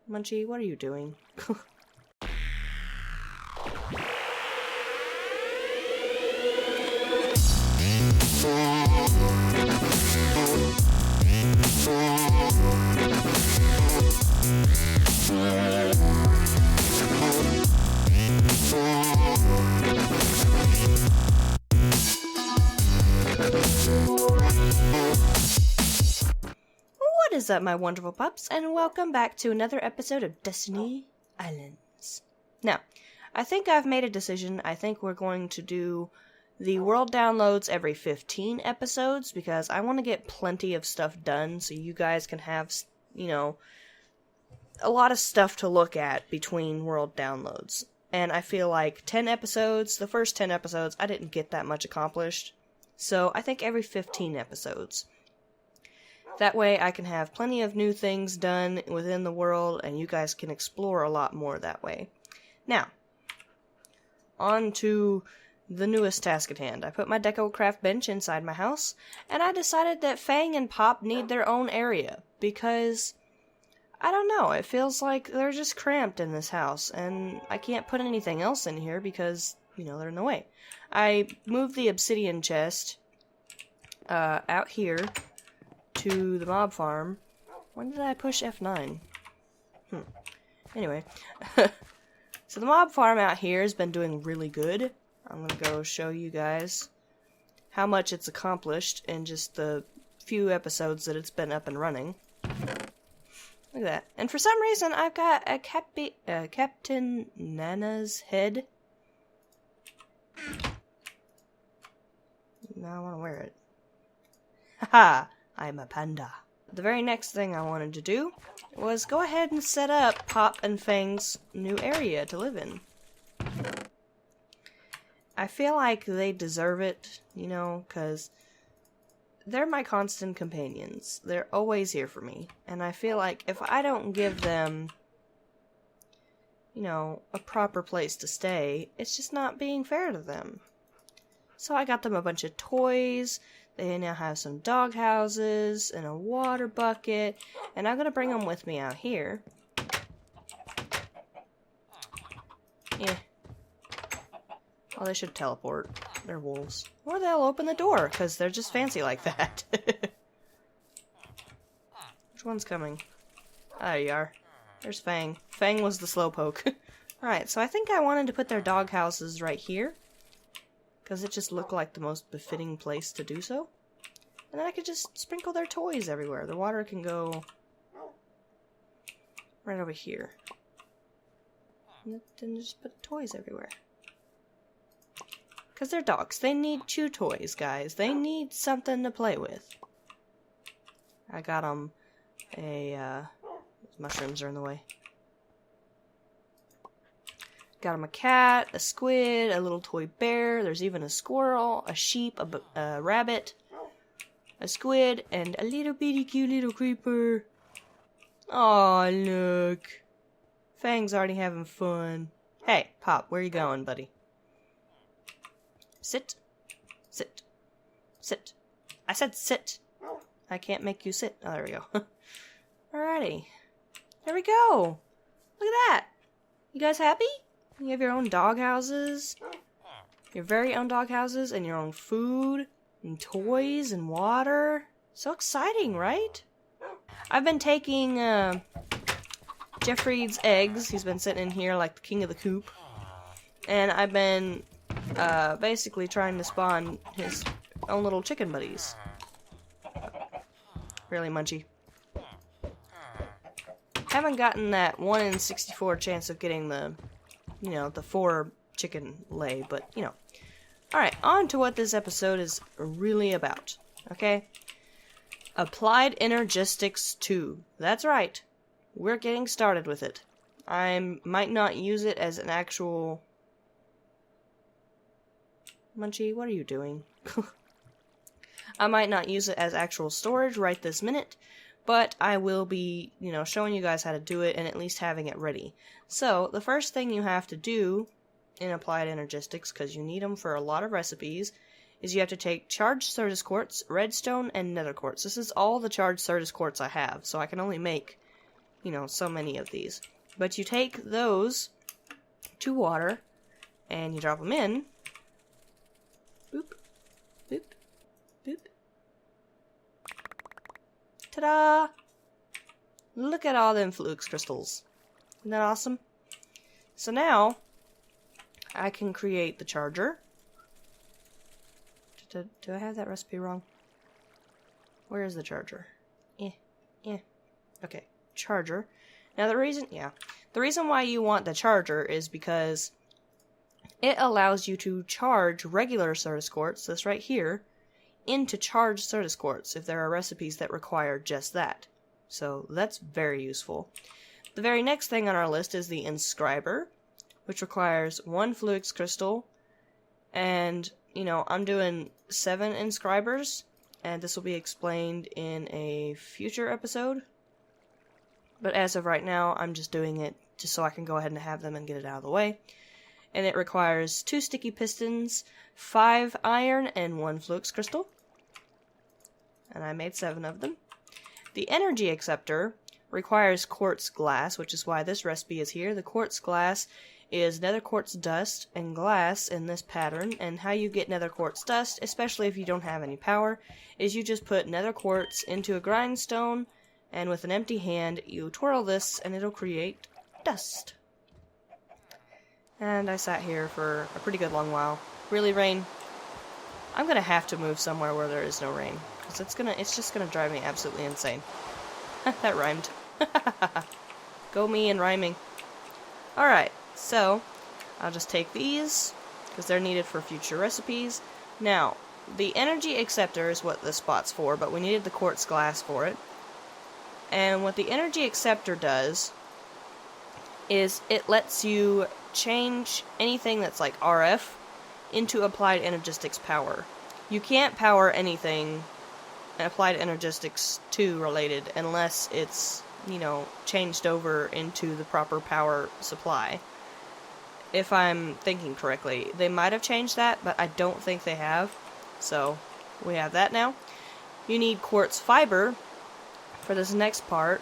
Munchie, what are you doing? What is up, my wonderful pups, and welcome back to another episode of Destiny Islands. Now, I think I've made a decision. I think we're going to do the world downloads every 15 episodes because I want to get plenty of stuff done so you guys can have, you know, a lot of stuff to look at between world downloads. And I feel like 10 episodes, the first 10 episodes, I didn't get that much accomplished. So I think every 15 episodes. That way I can have plenty of new things done within the world and you guys can explore a lot more that way. Now, on to the newest task at hand. I put my Deco Craft bench inside my house and I decided that Fang and Pop need their own area because, I don't know, it feels like they're just cramped in this house and I can't put anything else in here because, you know, they're in the way. I moved the obsidian chest out here to the mob farm. When did I push F9? Anyway. So the mob farm out here has been doing really good. I'm gonna go show you guys how much it's accomplished in just the few episodes that it's been up and running. Look at that. And for some reason, I've got a Captain Nana's head. Now I want to wear it. Haha! I'm a panda. The very next thing I wanted to do was go ahead and set up Pop and Fang's new area to live in. I feel like they deserve it, you know, because they're my constant companions. They're always here for me. And I feel like if I don't give them, you know, a proper place to stay, it's just not being fair to them. So I got them a bunch of toys. They now have some dog houses and a water bucket. And I'm going to bring them with me out here. Yeah. Well, they should teleport. They're wolves. Or they'll open the door, because they're just fancy like that. Which one's coming? Ah, there you are. There's Fang. Fang was the slowpoke. Alright, so I think I wanted to put their dog houses right here. Because it just looked like the most befitting place to do so. And then I could just sprinkle their toys everywhere. The water can go right over here. And then just put toys everywhere. Because they're dogs. They need chew toys, guys. They need something to play with. I got them a, mushrooms are in the way. Got them a cat, a squid, a little toy bear. There's even a squirrel, a sheep, a rabbit, a squid, and a little bitty cute little creeper. Aw, look. Fang's already having fun. Hey, Pop, where you going, buddy? Sit. Sit. Sit. I said sit. I can't make you sit. Oh, there we go. Alrighty. There we go. Look at that. You guys happy? You have your own dog houses. Your very own dog houses and your own food and toys and water. So exciting, right? I've been taking Jeffrey's eggs. He's been sitting in here like the king of the coop. And I've been basically trying to spawn his own little chicken buddies. Really munchy. Haven't gotten that 1 in 64 chance of getting the, you know, the 4 chicken lay, but, you know. Alright, on to what this episode is really about, okay? Applied Energistics 2. That's right. We're getting started with it. I might not use it as an actual... Munchie, what are you doing? I might not use it as actual storage right this minute, but I will be, you know, showing you guys how to do it and at least having it ready. So, the first thing you have to do in Applied Energistics, because you need them for a lot of recipes, is you have to take charged Certus quartz, redstone, and nether quartz. This is all the charged Certus quartz I have, so I can only make you know, so many of these. But you take those to water, and you drop them in. Boop, boop, boop. Ta-da! Look at all them Pupz crystals. Isn't that awesome? So now, I can create the charger. Do I have that recipe wrong? Where is the charger? Okay, charger. Now the reason why you want the charger is because it allows you to charge regular Certus quartz, this right here, into charged Certus quartz if there are recipes that require just that. So that's very useful. The very next thing on our list is the inscriber, which requires 1 Pupz crystal, and, you know, I'm doing 7 inscribers, and this will be explained in a future episode. But as of right now, I'm just doing it just so I can go ahead and have them and get it out of the way. And it requires 2 sticky pistons, 5 iron, and 1 Pupz crystal. And I made 7 of them. The energy acceptor requires quartz glass, which is why this recipe is here. The quartz glass is nether quartz dust and glass in this pattern, and how you get nether quartz dust, especially if you don't have any power, is you just put nether quartz into a grindstone, and with an empty hand you twirl this and it'll create dust. And I sat here for a pretty good long while. Really, rain? I'm gonna have to move somewhere where there is no rain, because it's just gonna drive me absolutely insane. That rhymed. Go me and rhyming. Alright, so I'll just take these, because they're needed for future recipes. Now, the energy acceptor is what this spot's for, but we needed the quartz glass for it. And what the energy acceptor does is it lets you change anything that's like RF into applied energistics power. You can't power anything applied energistics 2 related unless it's, you know, changed over into the proper power supply. If I'm thinking correctly. They might have changed that, but I don't think they have. So, we have that now. You need quartz fiber for this next part,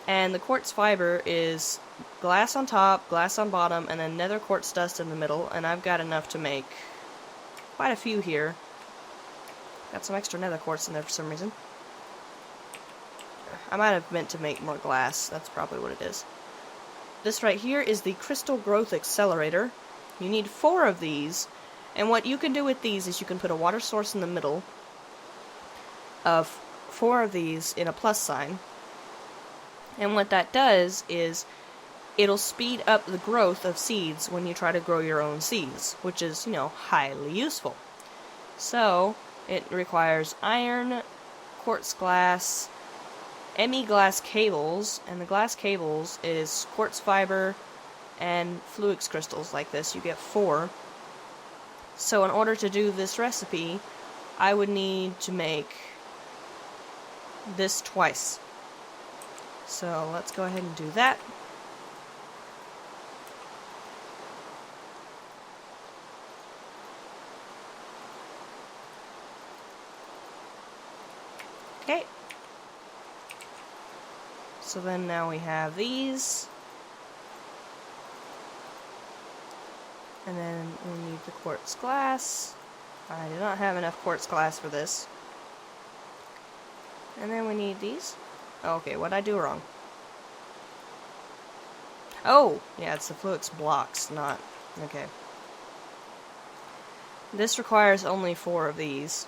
and the quartz fiber is glass on top, glass on bottom, and then nether quartz dust in the middle, and I've got enough to make quite a few here. Got some extra nether quartz in there for some reason. I might have meant to make more glass, that's probably what it is. This right here is the crystal growth accelerator. You need 4 of these, and what you can do with these is you can put a water source in the middle of 4 of these in a plus sign, and what that does is it'll speed up the growth of seeds when you try to grow your own seeds, which is, you know, highly useful. So it requires iron, quartz glass, Emmy glass cables, and the glass cables is quartz fiber and Pupz crystals like this. You get 4. So in order to do this recipe, I would need to make this twice. So let's go ahead and do that. Okay. So then now we have these. And then we need the quartz glass. I do not have enough quartz glass for this. And then we need these. Okay, what'd I do wrong? Oh! Yeah, it's the Pupz blocks, not... Okay. This requires only 4 of these.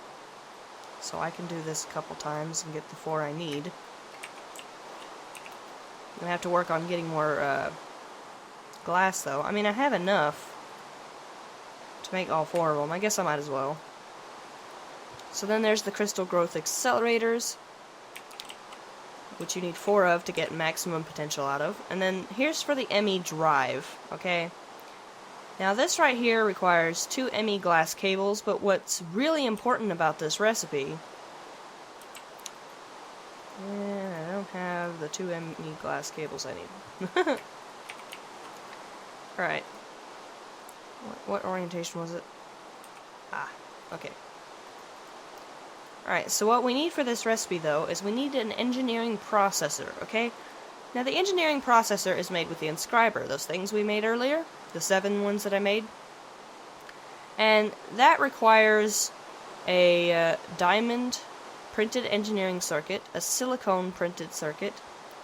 So I can do this a couple times and get the 4 I need. I'm gonna have to work on getting more glass, though. I mean, I have enough to make all 4 of them. I guess I might as well. So then there's the crystal growth accelerators, which you need 4 of to get maximum potential out of. And then here's for the Emmy Drive, okay? Now this right here requires 2 Emmy glass cables, but what's really important about this recipe... Yeah, I don't have the 2 Emmy glass cables I need. Alright. What orientation was it? Ah, okay. Alright, so what we need for this recipe, though, is we need an engineering processor, okay? Now the engineering processor is made with the inscriber, those things we made earlier, the 7 ones that I made. And that requires a diamond printed engineering circuit, a silicone printed circuit,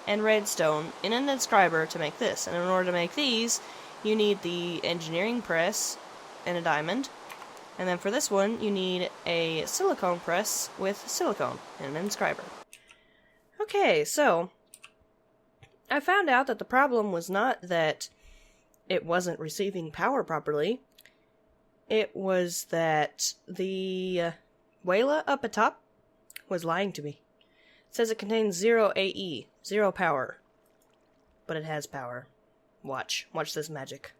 and redstone in an inscriber to make this. And in order to make these, you need the engineering press and a diamond. And then for this one, you need a silicone press with silicone and an inscriber. Okay, so I found out that the problem was not that it wasn't receiving power properly. It was that the Wayla up atop was lying to me. It says it contains 0 AE, 0 power. But it has power. Watch this magic.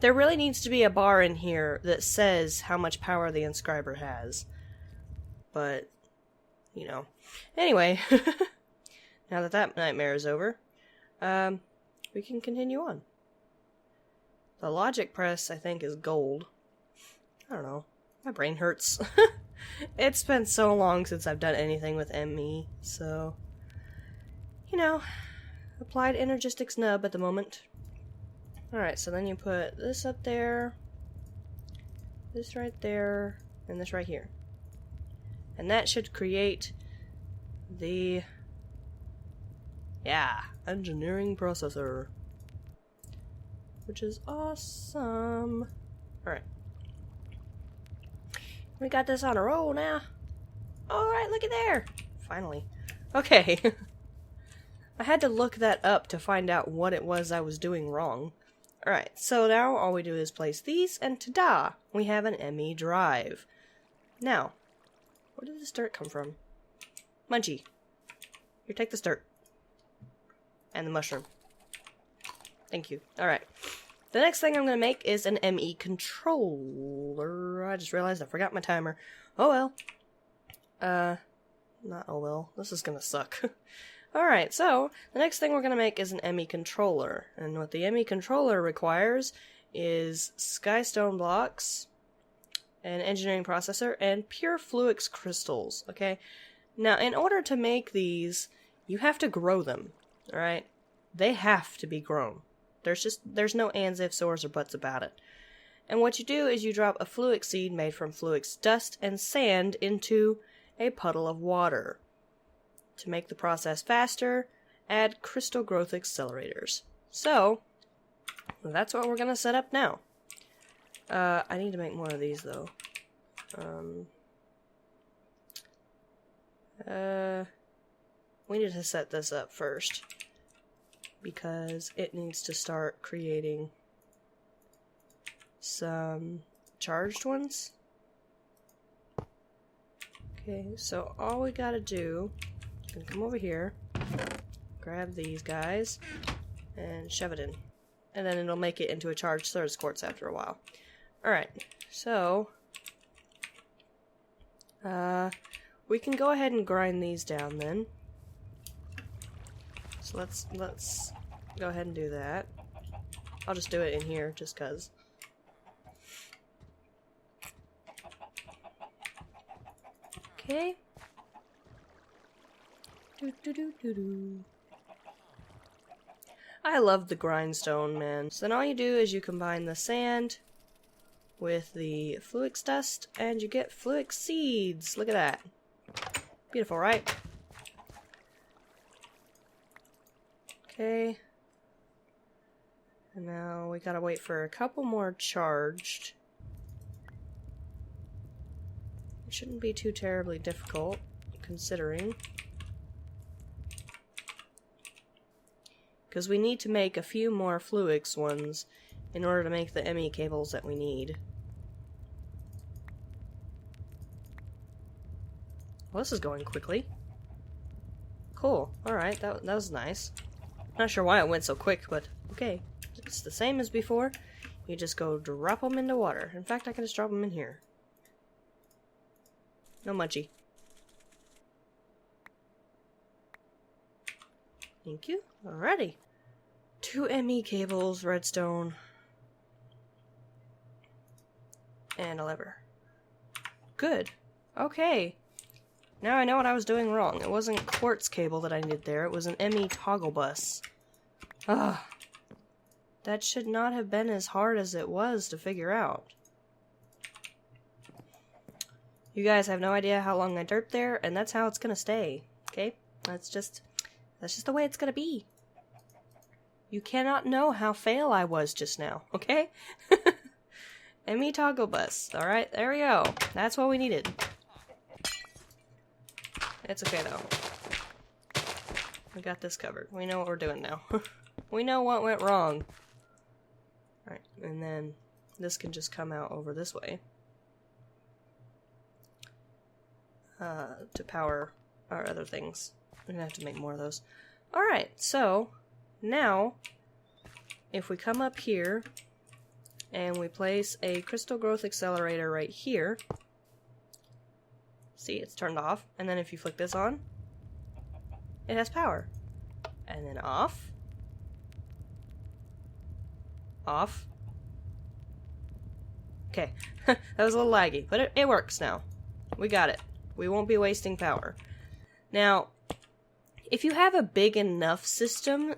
There really needs to be a bar in here that says how much power the inscriber has. But, you know. Anyway, now that nightmare is over, we can continue on. The logic press, I think, is gold. I don't know. My brain hurts. It's been so long since I've done anything with Emmy, so, you know, applied energistics nub at the moment. Alright, so then you put this up there, this right there, and this right here. And that should create the, engineering processor. Which is awesome. Alright. We got this on a roll now. Alright, look at there. Finally. Okay. I had to look that up to find out what it was I was doing wrong. Alright, so now all we do is place these, and ta-da! We have an Emmy Drive. Now, where did this dirt come from? Munchie. Here, take this dirt. And the mushroom. Thank you. Alright. The next thing I'm going to make is an Emmie Controller. I just realized I forgot my timer. Oh well. Not oh well. This is going to suck. Alright, so the next thing we're going to make is an Emmy Controller. And what the Emmy Controller requires is skystone blocks, an engineering processor, and pure fluix crystals. Okay? Now, in order to make these, you have to grow them. Alright? They have to be grown. There's no ands, ifs, ors, or buts about it. And what you do is you drop a fluix seed made from fluix dust and sand into a puddle of water. To make the process faster, add crystal growth accelerators. So, that's what we're going to set up now. I need to make more of these, though. We need to set this up first, because it needs to start creating some charged ones. Okay, so all we gotta do is gonna come over here, grab these guys, and shove it in. And then it'll make it into a charged Certus quartz after a while. Alright, so we can go ahead and grind these down then. So let's go ahead and do that. I'll just do it in here, just cause. Okay. I love the grindstone, man. So then all you do is you combine the sand with the fluix dust, and you get fluix seeds. Look at that. Beautiful, right? Okay. And now we gotta wait for a couple more charged. It shouldn't be too terribly difficult, considering. Because we need to make a few more fluix ones in order to make the Emmy cables that we need. Well, this is going quickly. Cool. Alright, that was nice. Not sure why it went so quick, but okay. It's the same as before. You just go drop them into water. In fact, I can just drop them in here. No munchie. Thank you. Alrighty. 2 Emmy cables, redstone, and a lever. Good. Okay. Now I know what I was doing wrong. It wasn't quartz cable that I needed there. It was an Emmy toggle bus. Ugh. That should not have been as hard as it was to figure out. You guys have no idea how long I derped there, and that's how it's gonna stay. Okay? That's just the way it's gonna be. You cannot know how fail I was just now, okay? Emmy toggle bus. Alright, there we go. That's what we needed. It's okay, though. We got this covered. We know what we're doing now. We know what went wrong. Alright, and then this can just come out over this way. To power our other things. We're gonna have to make more of those. Alright, so now if we come up here and we place a crystal growth accelerator right here, see, it's turned off, and then if you flick this on, it has power. And then off. Off. Okay, that was a little laggy, but it works now. We got it. We won't be wasting power. Now, if you have a big enough system,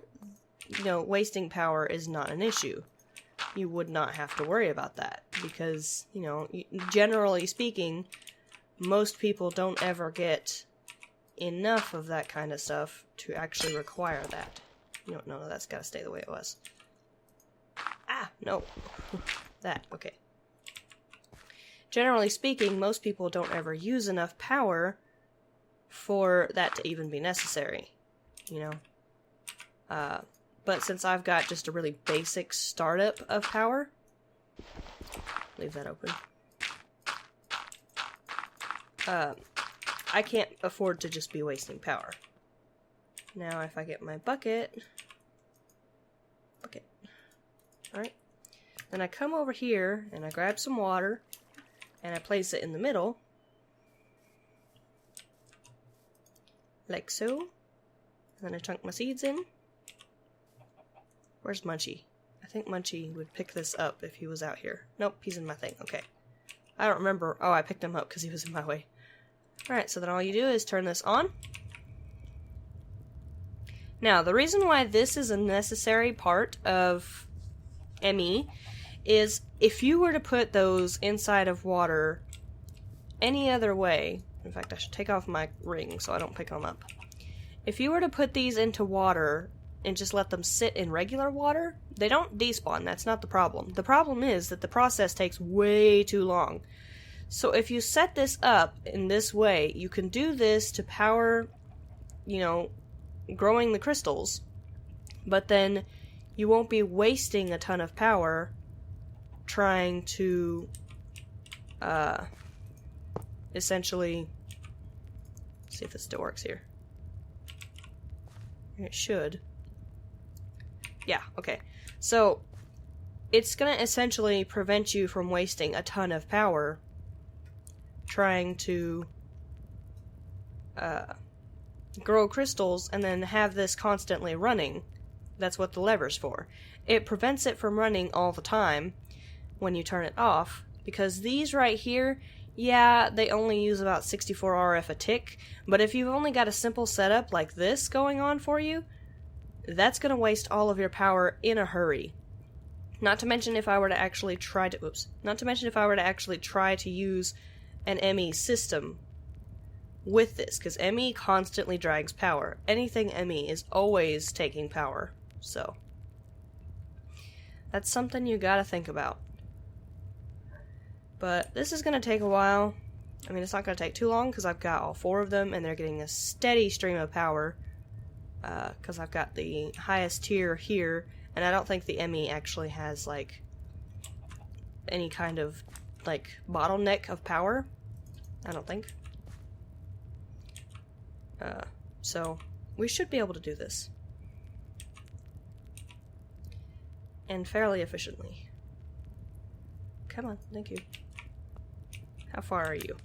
you know, wasting power is not an issue. You would not have to worry about that because, you know, generally speaking, most people don't ever get enough of that kind of stuff to actually require that. No, that's gotta stay the way it was. Ah, no. That, okay. Generally speaking, most people don't ever use enough power for that to even be necessary, you know? But since I've got just a really basic startup of power, leave that open, I can't afford to just be wasting power. Now if I get my bucket, alright, then I come over here and I grab some water, and I place it in the middle, like so. And then I chunk my seeds in. Where's Munchie? I think Munchie would pick this up if he was out here. Nope, he's in my thing. Okay. I don't remember. Oh, I picked him up because he was in my way. Alright, so then all you do is turn this on. Now, the reason why this is a necessary part of Emmy is if you were to put those inside of water any other way, in fact I should take off my ring so I don't pick them up. If you were to put these into water and just let them sit in regular water, they don't despawn, that's not the problem. The problem is that the process takes way too long. So if you set this up in this way, you can do this to power, you know, growing the crystals, but then you won't be wasting a ton of power trying to essentially see if this still works here. It should. Yeah, okay. So it's gonna essentially prevent you from wasting a ton of power trying to grow crystals and then have this constantly running. That's what the lever's for. It prevents it from running all the time when you turn it off, because these right here, yeah, they only use about 64 RF a tick, but if you've only got a simple setup like this going on for you, that's going to waste all of your power in a hurry. Not to mention if I were to actually try to, use an Emmy system with this, because Emmy constantly drags power. Anything Emmy is always taking power, so that's something you gotta think about. But this is gonna take a while. I mean, it's not gonna take too long because I've got all 4 of them and they're getting a steady stream of power, because I've got the highest tier here, and I don't think the Emmy actually has like any kind of like bottleneck of power. I don't think. So we should be able to do this. And fairly efficiently. Come on, thank you. How far are you?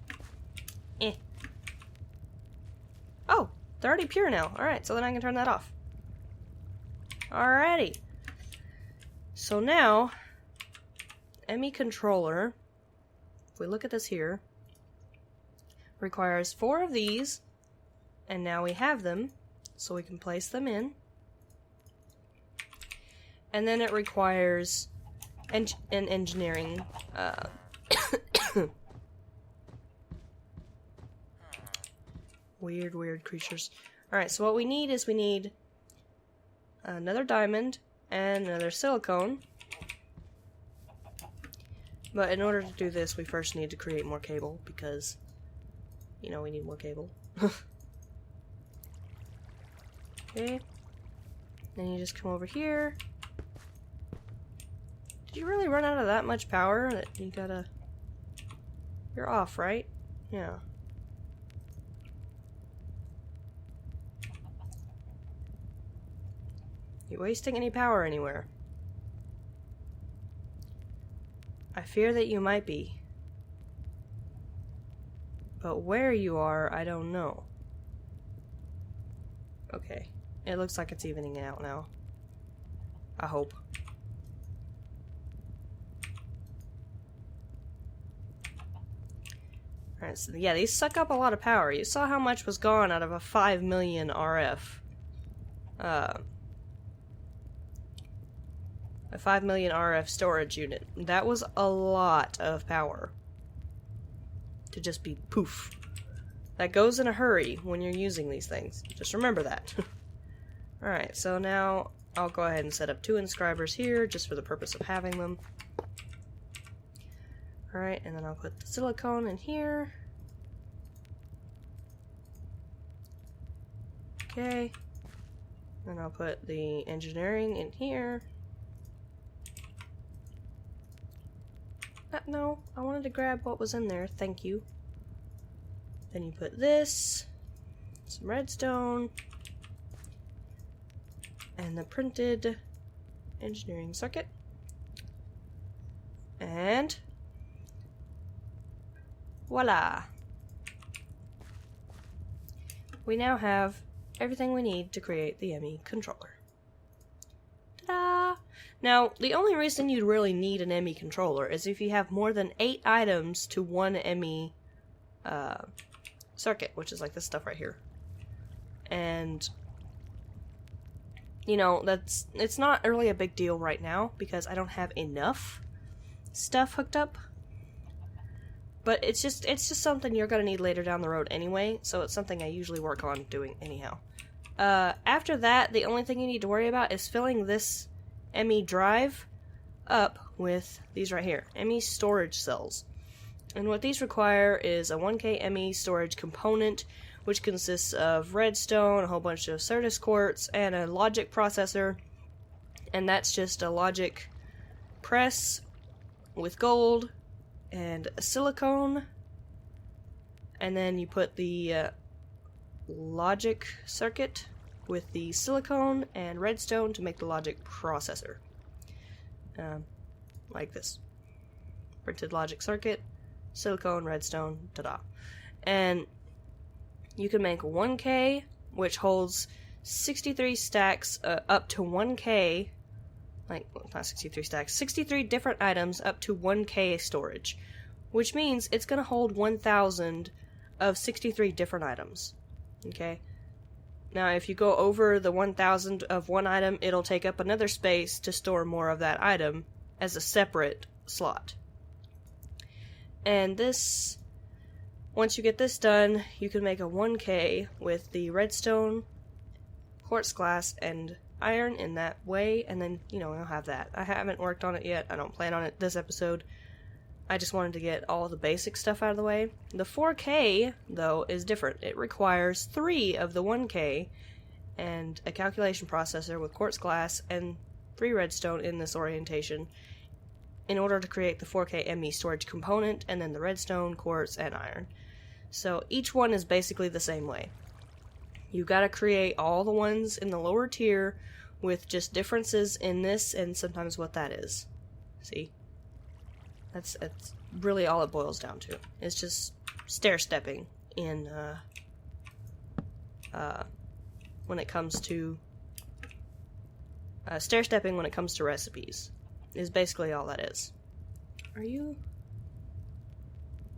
Oh, they're already pure now. Alright, so then I can turn that off. Alrighty. So now, Emmy Controller, if we look at this here, requires 4 of these, and now we have them, so we can place them in. And then it requires an engineering, weird creatures. Alright, so what we need is we need another diamond and another silicone. But in order to do this, we first need to create more cable, because, you know, we need more cable. Okay. Then you just come over here. Did you really run out of that much power that you gotta... You're off, right? Yeah. You wasting any power anywhere? I fear that you might be. But where you are, I don't know. Okay. It looks like it's evening out now. I hope. Alright, so yeah, these suck up a lot of power. You saw how much was gone out of a 5 million RF. A 5 million RF storage unit. That was a lot of power. To just be poof. That goes in a hurry when you're using these things. Just remember that. Alright, so now I'll go ahead and set up 2 inscribers here, just for the purpose of having them. Alright, and then I'll put the silicone in here. Okay. Then I'll put the engineering in here. No, I wanted to grab what was in there, thank you. Then you put this, some redstone, and the printed engineering circuit. And voila! We now have everything we need to create the Emmy Controller. Ta-da! Now, the only reason you'd really need an Emmy Controller is if you have more than 8 items to one Emmy circuit, which is like this stuff right here. And, you know, it's not really a big deal right now because I don't have enough stuff hooked up. But it's just something you're gonna need later down the road anyway, so it's something I usually work on doing anyhow. After that, the only thing you need to worry about is filling this Emmy Drive up with these right here, Emmy storage cells. And what these require is a 1K Emmy storage component, which consists of redstone, a whole bunch of Teristics quartz, and a logic processor. And that's just a logic press with gold and a silicone. And then you put the logic circuit with the silicone and redstone to make the logic processor. Like this. Printed logic circuit, silicone, redstone, ta-da. And you can make 1K, which holds 63 stacks up to 1K, like, well, not 63 stacks, 63 different items up to 1K storage, which means it's going to hold 1,000 of 63 different items. Okay? Now, if you go over the 1,000 of one item, it'll take up another space to store more of that item as a separate slot. And this, once you get this done, you can make a 1K with the redstone, quartz glass, and iron in that way, and then, you know, you'll have that. I haven't worked on it yet. I don't plan on it this episode. I just wanted to get all the basic stuff out of the way. The 4K, though, is different. It requires 3 of the 1K and a calculation processor with quartz glass and 3 redstone in this orientation in order to create the 4K Emmy storage component, and then the redstone, quartz, and iron. So each one is basically the same way. You gotta create all the ones in the lower tier with just differences in this and sometimes what that is. See? That's really all it boils down to. It's just stair-stepping in, when it comes to, stair-stepping when it comes to recipes. Is basically all that is. Are you?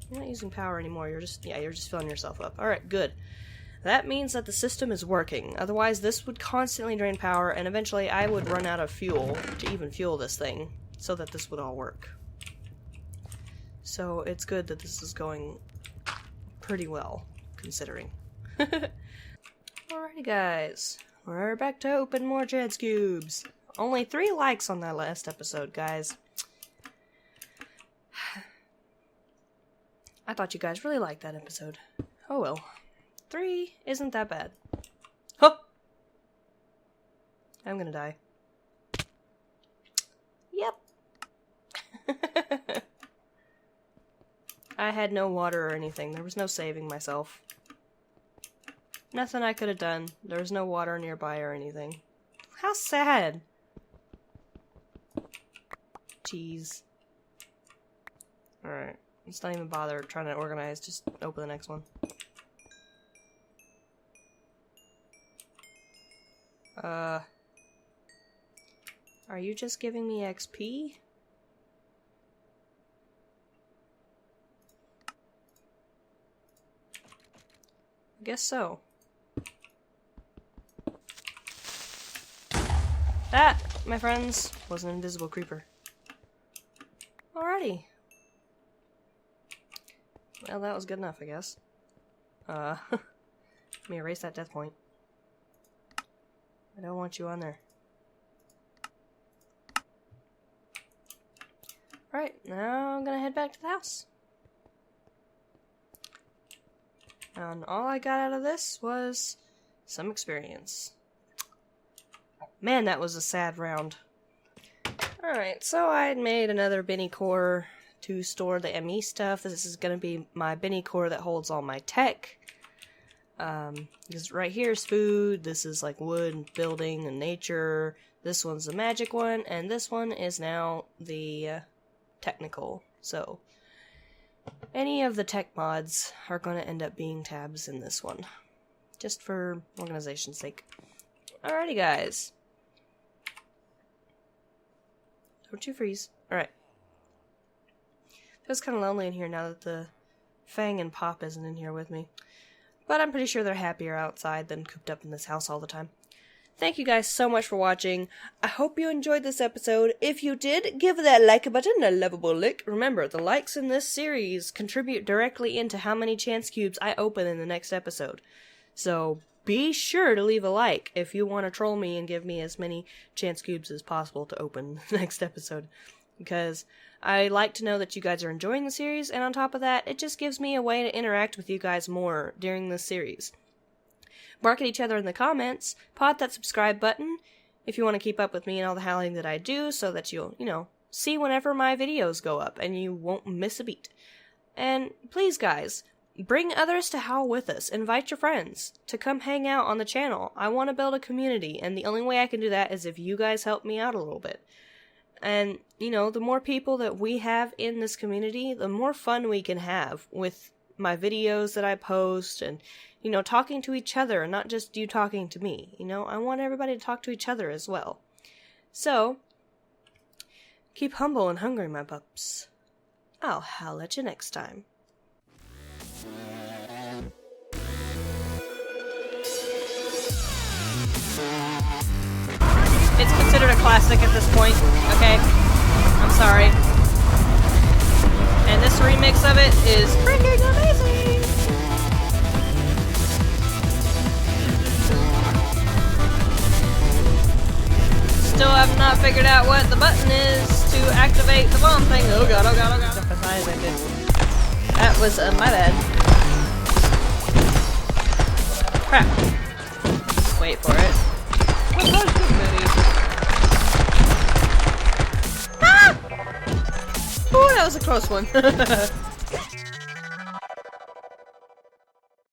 You're not using power anymore, you're just filling yourself up. Alright, good. That means that the system is working. Otherwise, this would constantly drain power, and eventually I would run out of fuel to even fuel this thing, so that this would all work. So it's good that this is going pretty well, considering. Alrighty guys, we're back to open more chance cubes. Only 3 likes on that last episode, guys. I thought you guys really liked that episode. Oh well. 3 isn't that bad. Huh! I'm gonna die. Yep. I had no water or anything. There was no saving myself. Nothing I could have done. There was no water nearby or anything. How sad. Jeez. Alright. Let's not even bother trying to organize. Just open the next one. Are you just giving me XP? I guess so. That, my friends, was an invisible creeper. Alrighty. Well, that was good enough, I guess. Let me erase that death point. I don't want you on there. Alright, now I'm gonna head back to the house. And all I got out of this was some experience. Man, that was a sad round. Alright, so I had made another Benny core to store the ME stuff. This is gonna be my Benny core that holds all my tech. Because right here is food, this is like wood and building and nature, this one's the magic one, and this one is now the technical. So any of the tech mods are going to end up being tabs in this one, just for organization's sake. Alrighty guys. Don't you freeze. Alright. Feels kind of lonely in here now that the Fang and Pop isn't in here with me. But I'm pretty sure they're happier outside than cooped up in this house all the time. Thank you guys so much for watching. I hope you enjoyed this episode. If you did, give that like button a lovable lick. Remember, the likes in this series contribute directly into how many chance cubes I open in the next episode. So be sure to leave a like if you want to troll me and give me as many chance cubes as possible to open the next episode. Because I like to know that you guys are enjoying the series, and on top of that, it just gives me a way to interact with you guys more during this series. Bark at each other in the comments, pod that subscribe button if you want to keep up with me and all the howling that I do, so that you'll, see whenever my videos go up and you won't miss a beat. And please guys, bring others to howl with us. Invite your friends to come hang out on the channel. I want to build a community, and the only way I can do that is if you guys help me out a little bit. And, the more people that we have in this community, the more fun we can have with my videos that I post and, talking to each other and not just you talking to me. I want everybody to talk to each other as well. So, keep humble and hungry, my pups. I'll howl at you next time. It's considered a classic at this point, okay? I'm sorry. And this remix of it is freaking amazing! Still have not figured out what the button is to activate the bomb thing. Oh god, oh god, oh god. That was my bad. Crap. Wait for it. Ah! Ooh, that was a close one.